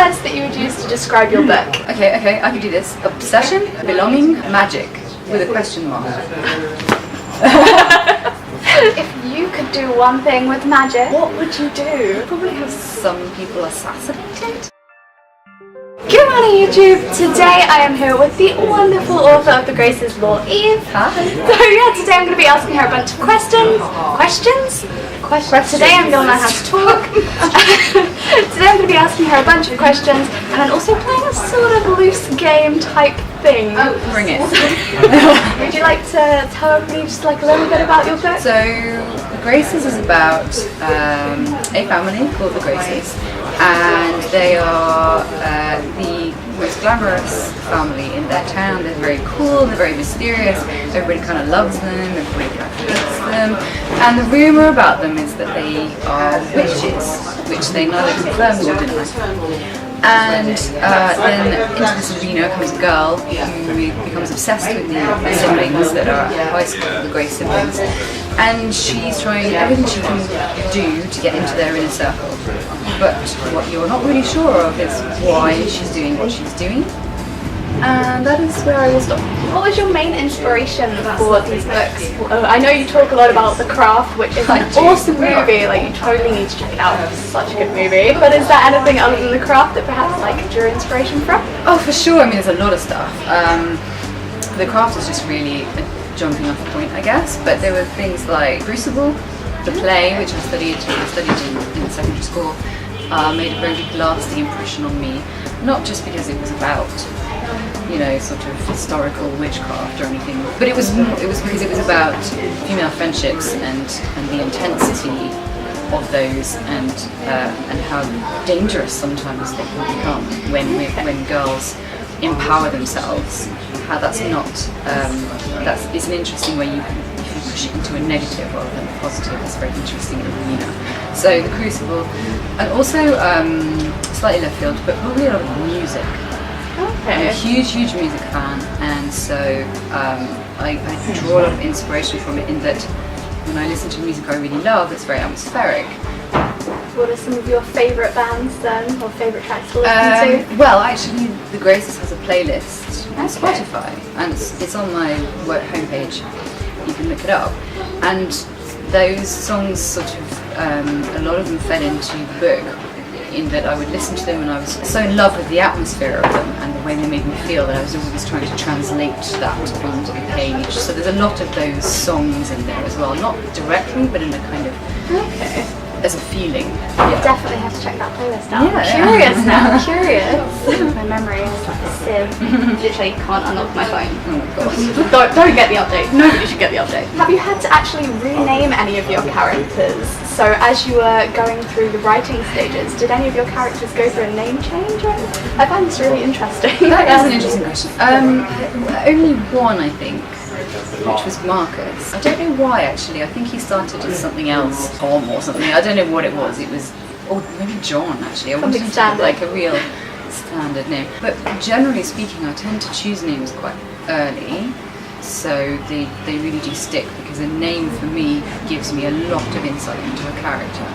words that you would use to describe your book? Okay, I can do this. Obsession, belonging, magic, with a question mark. If you could do one thing with magic, what would you do? Probably have some people assassinated. Good morning, YouTube. Today I am here with the wonderful author of The Graces, Laure Eve. Hi. So yeah, today I'm going to be asking her a bunch of questions. Today I'm going to learn how to talk. Today I'm going to be asking her a bunch of questions and then also playing a sort of loose game type thing. Oh, bring it. Would you like to tell everybody just like a little bit about your book? So, The Graces is about a family called The Graces, and they are the most glamorous family in their town. They're very cool, they're very mysterious, everybody kind of loves them, everybody kind of hates them, and the rumour about them is that they are witches, which they neither confirm nor deny. And then into this arena comes a girl who becomes obsessed with the siblings that are at high school, the Grace siblings, and she's trying everything she can do to get into their inner circle. But what you're not really sure of is why she's doing what she's doing. And that is where I will stop. What was your main inspiration for these books? I know you talk a lot about The Craft, which is an awesome movie. Like, you totally need to check it out. It's such a good movie. But is there anything other than The Craft that perhaps like drew inspiration from? Oh, for sure. I mean, there's a lot of stuff. The Craft is just really a jumping off point, I guess. But there were things like Crucible, the play, which I studied in secondary school, made a very lasting impression on me. Not just because it was about, you know, sort of historical witchcraft or anything, but it was because it was about female friendships and the intensity of those and how dangerous sometimes they can become when girls empower themselves. How that's not it's an interesting way you can push it into a negative rather than a positive. It's very interesting arena. So The Crucible, and also slightly left field, but probably a lot of music. Okay. I'm a huge music fan, and so I draw a lot of inspiration from it in that when I listen to music I really love, it's very atmospheric. What are some of your favourite bands then, or favourite tracks to listen to? Well, actually, The Graces has a playlist on Spotify, and it's on my work homepage. You can look it up, and those songs sort of a lot of them fell into the book, in that I would listen to them and I was so in love with the atmosphere of them and the way they made me feel that I was always trying to translate that onto the page. So there's a lot of those songs in there as well, not directly, but in a kind of as a feeling. Yeah. Definitely have to check that playlist out. Yeah, Curious now, curious. My memory is like a sieve. Literally can't unlock my phone. Oh my god. Don't get the update. Nobody should get the update. Have you had to actually rename any of your characters? So as you were going through the writing stages, did any of your characters go through a name change? I find this really interesting. That is an interesting question. Only one, I think, which was Marcus. I don't know why actually. I think he started as something else, Tom or something. I don't know what it was. It was, or maybe John actually. I wanted to have like a real standard name. But generally speaking, I tend to choose names quite early, so they really do stick, because a name for me gives me a lot of insight into a character.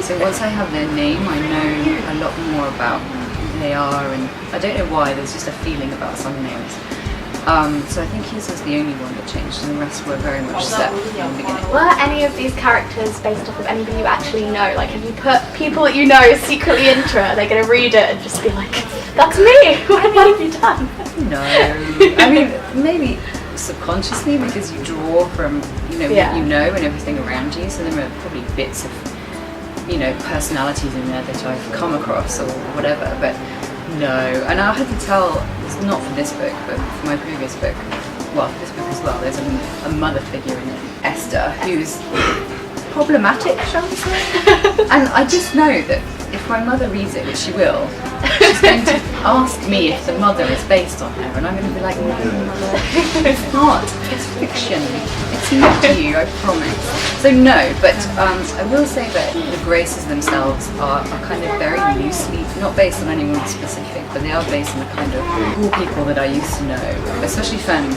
So once I have their name, I know a lot more about who they are, and I don't know why. There's just a feeling about some names. So I think his was the only one that changed, and the rest were very much set from the beginning. Were any of these characters based off of anybody you actually know? Like, have you put people that you know secretly into it? Are they going to read it and just be like, that's me? What have you done? No. I mean, maybe subconsciously, because you draw from, what you know and everything around you, so there are probably bits of, personalities in there that I've come across or whatever, but no. And I had to tell, it's not for this book, but for my previous book, well, for this book as well, there's a mother figure in it, Esther, who's problematic, shall we say? And I just know that if my mother reads it, which she will, she's going to ask me if the mother is based on her, and I'm going to be like, no, it's not. It's fiction. It's not you, I promise. So no, but I will say that the Graces themselves are kind of very loosely, not based on anyone specific, but they are based on the kind of cool people that I used to know, especially Fenn,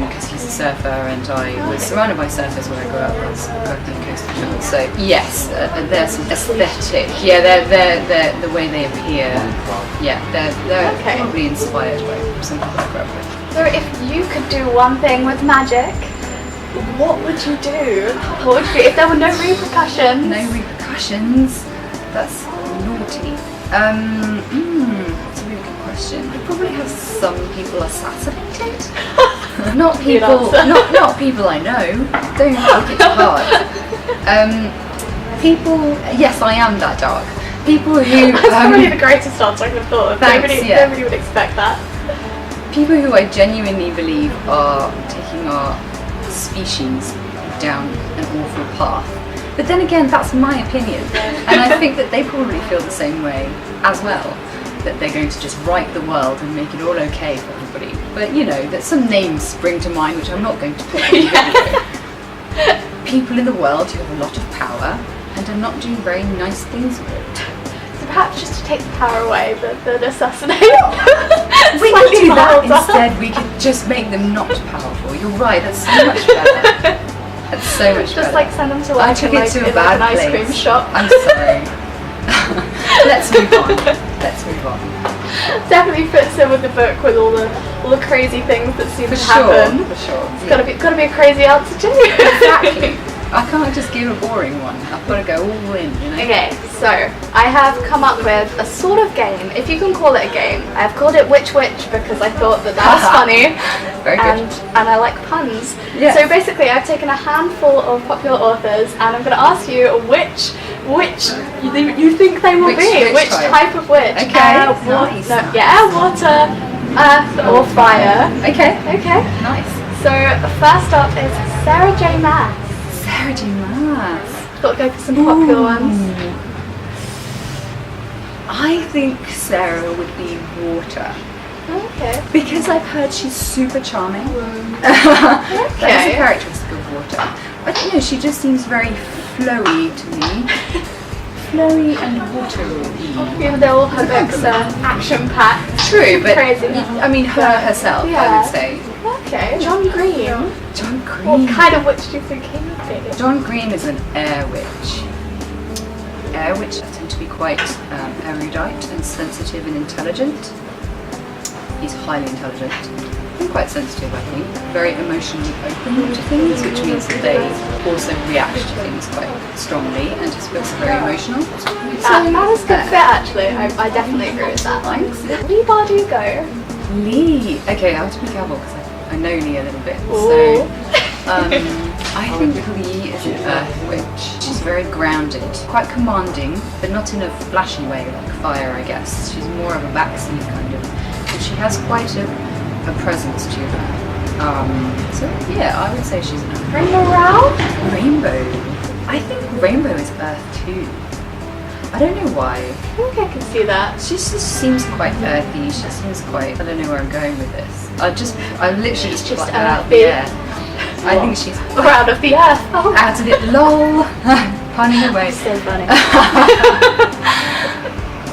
because he's a surfer, and I was surrounded by surfers where I grew up. I was working in coastal towns. So yes, there's some aesthetic. Yeah, they're the way they appear. Yeah, they're probably inspired by some people I grew up with. So if you could do one thing with magic, what would you do? What would you do if there were no repercussions? No repercussions? That's naughty. That's a really good question. I'd probably have some people assassinated. Not people I know. Don't make it hard. People, yes, I am that dark. People who... That's probably the greatest answer I could have thought of. Nobody would expect that. People who I genuinely believe are taking our species down an awful path. But then again, that's my opinion. And I think that they probably feel the same way as well. That they're going to just right the world and make it all okay for everybody. But you know, that some names spring to mind which I'm not going to put on the video. People in the world who have a lot of power and are not doing very nice things with it. So perhaps just to take the power away, but assassinate. We could do that instead. We could just make them not powerful. You're right. That's so much better. That's so much better. Just like send them to work I took it to a an bad ice place. cream shop. I'm sorry. Let's move on. Let's move on. Definitely fits in with the book with all the crazy things that seem to happen. For sure. It's gotta be a crazy answer too. Exactly. I can't just give a boring one. I've got to go all in, you know? Okay, so I have come up with a sort of game, if you can call it a game. I've called it Which because I thought that was funny. Very good. And I like puns. Yeah. So basically I've taken a handful of popular authors and I'm going to ask you which you think they will be. Which type of witch. Okay. Nice. Water, earth or fire. Okay. Nice. So first up is Sarah J. Maas. Sarah J. Maas. Got to go for some popular ones. I think Sarah would be water. Okay. Because I've heard she's super charming. That is a characteristic of water. I don't know, she just seems very flowy to me. Flowy and watery. Even though all her books are action-packed. True, but crazy. I mean her herself, I would say. Okay. John Green. John Green. What kind of witch do you think he would be? John Green is an air witch. Air witches tend to be quite erudite and sensitive and intelligent. He's highly intelligent and quite sensitive, I think. Very emotionally open to things, which means that they also react to things quite strongly, and his books are very emotional. That is good fit, actually. I definitely agree with that. Thanks. Lee Bardugo. Lee. Okay, I have to be careful because I know Lee a little bit. Ooh. So I think Lee is an earth witch. She's very grounded, quite commanding, but not in a flashy way like fire, I guess. She's more of a backseat kind of. And she has quite a presence to her. So yeah, I would say she's an earth. Rainbow Rowell? Rainbow. I think Rainbow is earth too. I don't know why. I think I can see that. She just seems quite earthy. She seems quite. I don't know where I'm going with this. I literally just plucked her out of the air. I think she's out of the earth. Oh. Out of it. Lol. Punning away. So funny.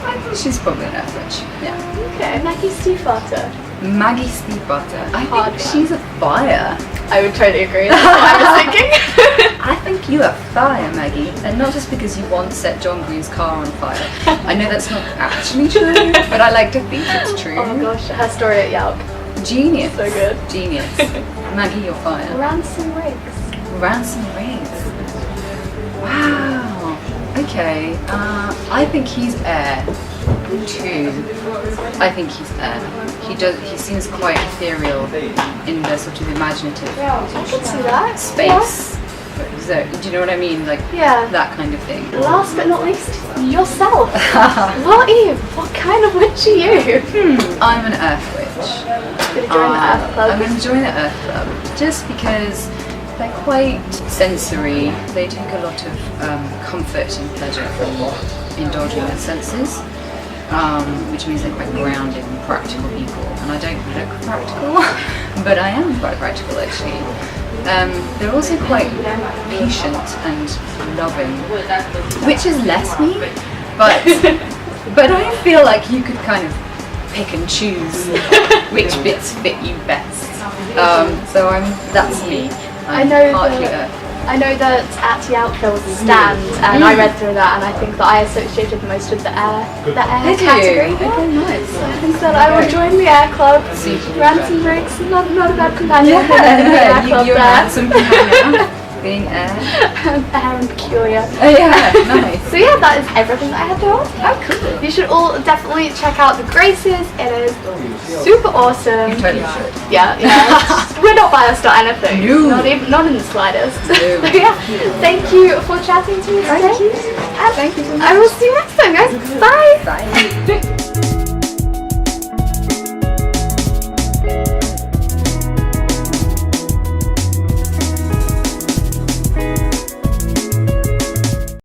I think she's probably an earth witch. Yeah. Okay. Maggie Stiefvater. Maggie Stiefvater. I Hard think she's a fire. I would totally agree. That's what I was thinking. I think you are fire, Maggie, and not just because you once set John Green's car on fire. I know that's not actually true, but I like to think it's true. Oh my gosh, her story at Yelp. Genius. So good. Genius. Maggie, you're fire. Ransom Riggs. Ransom Riggs. Wow. Okay. I think he's air too. I think he's air. He seems quite ethereal in the sort of imaginative I can see that. space. So, do you know what I mean? Like that kind of thing. Last but not least, yourself. Laure Eve, what kind of witch are you? I'm an earth witch. Gonna join the Earth Club. I'm going to join the Earth Club just because they're quite sensory. They take a lot of comfort and pleasure from indulging their senses. which means they're quite grounded and practical people. And I don't look practical, but I am quite practical actually. They're also quite patient and loving, which is less me, but I feel like you could kind of pick and choose which bits fit you best. So that's me. I know that at the Outfield stand, and I read through that, and I think that I associated most with the air category. Okay, nice. So I think that I will join the air club. Run some drinks, not a bad companion. You're a handsome companion. Being air. Air and peculiar. Oh yeah, nice. So yeah, that is everything that I had to offer. Oh, cool. You should all definitely check out the Graces. It is super awesome. You totally should. Yeah. We're not biased or anything. No. Not in the slightest. No. So yeah, thank you for chatting to me today. Thank you so much. I will see you next time, guys. Bye. Bye.